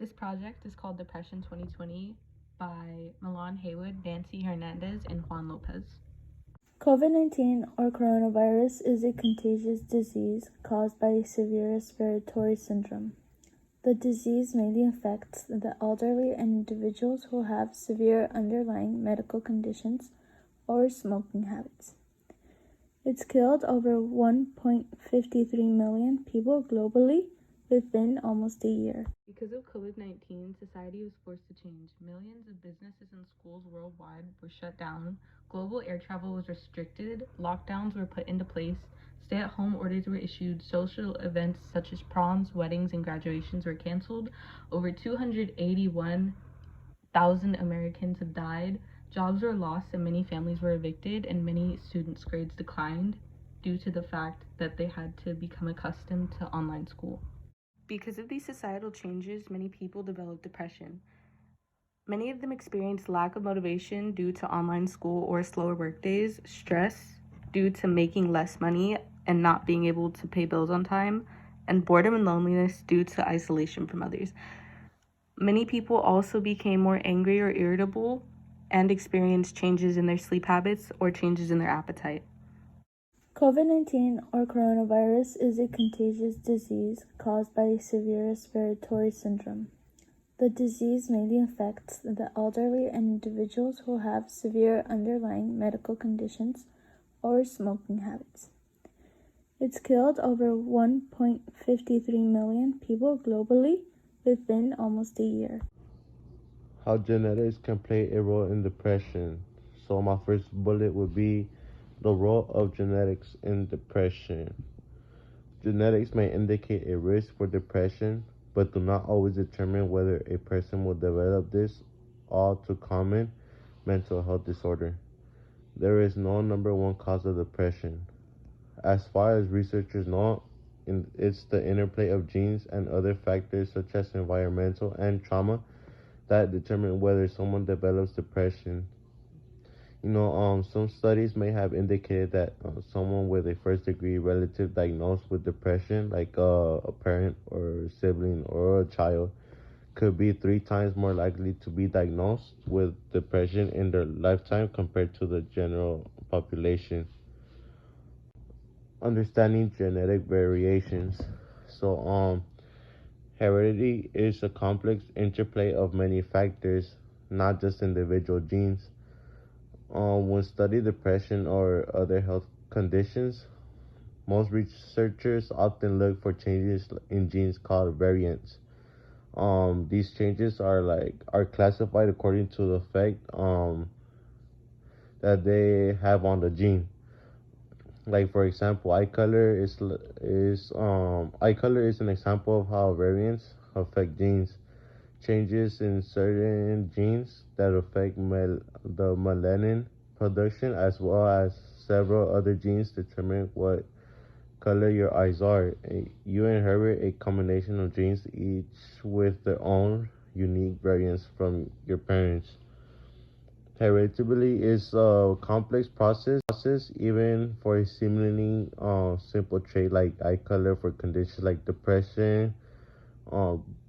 This project is called Depression 2020 by Milan, Heywood, Nancy Hernandez, and Juan Lopez. COVID-19 or coronavirus is a contagious disease caused by severe respiratory syndrome. The disease mainly affects the elderly and individuals who have severe underlying medical conditions or smoking habits. It's killed over 1.53 million people globally within almost a year. Because of COVID-19, society was forced to change. Millions of businesses and schools worldwide were shut down. Global air travel was restricted. Lockdowns were put into place. Stay-at-home orders were issued. Social events such as proms, weddings, and graduations were canceled. Over 281,000 Americans have died. Jobs were lost and many families were evicted, and many students' grades declined due to the fact that they had to become accustomed to online school. Because of these societal changes, many people developed depression. Many of them experienced lack of motivation due to online school or slower workdays, stress due to making less money and not being able to pay bills on time, and boredom and loneliness due to isolation from others. Many people also became more angry or irritable and experienced changes in their sleep habits or changes in their appetite. COVID-19 or coronavirus is a contagious disease caused by severe respiratory syndrome. The disease mainly affects the elderly and individuals who have severe underlying medical conditions or smoking habits. It's killed over 1.53 million people globally within almost a year. How genetics can play a role in depression. So my first bullet would be the role of genetics in depression. Genetics may indicate a risk for depression, but do not always determine whether a person will develop this all too common mental health disorder. There is no number one cause of depression. As far as researchers know, it's the interplay of genes and other factors such as environmental and trauma that determine whether someone develops depression. Some studies may have indicated that someone with a first-degree relative diagnosed with depression, like a parent or sibling or a child, could be 3 times more likely to be diagnosed with depression in their lifetime compared to the general population. Understanding genetic variations. Heredity is a complex interplay of many factors, not just individual genes. When studying depression or other health conditions, most researchers often look for changes in genes called variants. These changes are classified according to the effect that they have on the gene. Like for example, eye color is an example of how variants affect genes. Changes in certain genes that affect the melanin production, as well as several other genes, determine what color your eyes are. You inherit a combination of genes, each with their own unique variants from your parents. Hereditability is a complex process, even for a seemingly simple trait like eye color for conditions like depression.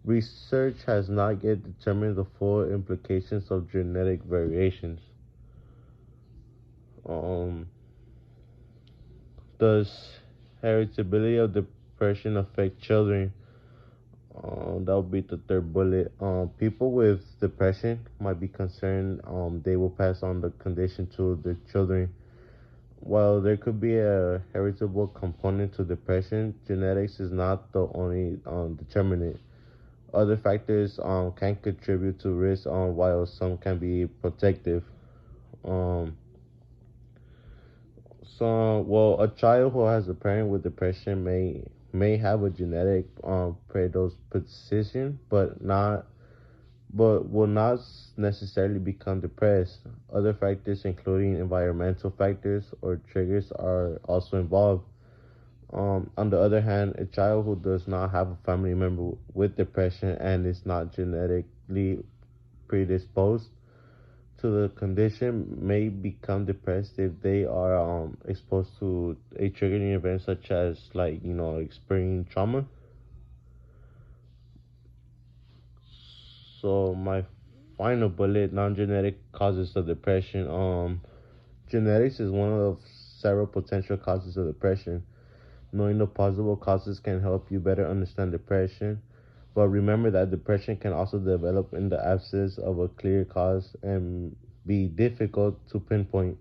Research has not yet determined the full implications of genetic variations. Does heritability of depression affect children? That would be the third bullet. People with depression might be concerned they will pass on the condition to their children. While there could be a heritable component to depression, genetics is not the only determinant. Other factors can contribute to risk, while some can be protective. Um, a child who has a parent with depression may have a genetic predisposition, but will not necessarily become depressed. Other factors, including environmental factors or triggers, are also involved. On the other hand, a child who does not have a family member with depression and is not genetically predisposed to the condition may become depressed if they are exposed to a triggering event such as experiencing trauma. So my final bullet, non-genetic causes of depression. Genetics is one of several potential causes of depression. Knowing the possible causes can help you better understand depression. But remember that depression can also develop in the absence of a clear cause and be difficult to pinpoint.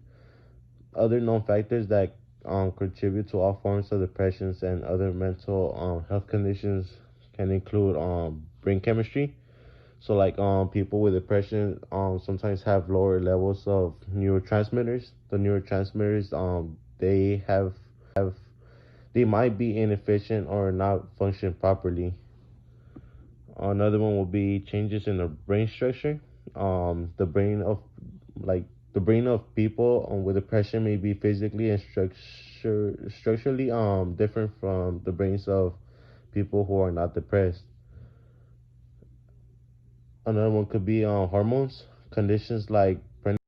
Other known factors that contribute to all forms of depressions and other mental health conditions can include brain chemistry. So like people with depression sometimes have lower levels of neurotransmitters. The neurotransmitters they might be inefficient or not function properly. Another one will be changes in the brain structure. The brain of like the brain of people with depression may be physically and structurally different from the brains of people who are not depressed. Another one could be hormones. Conditions like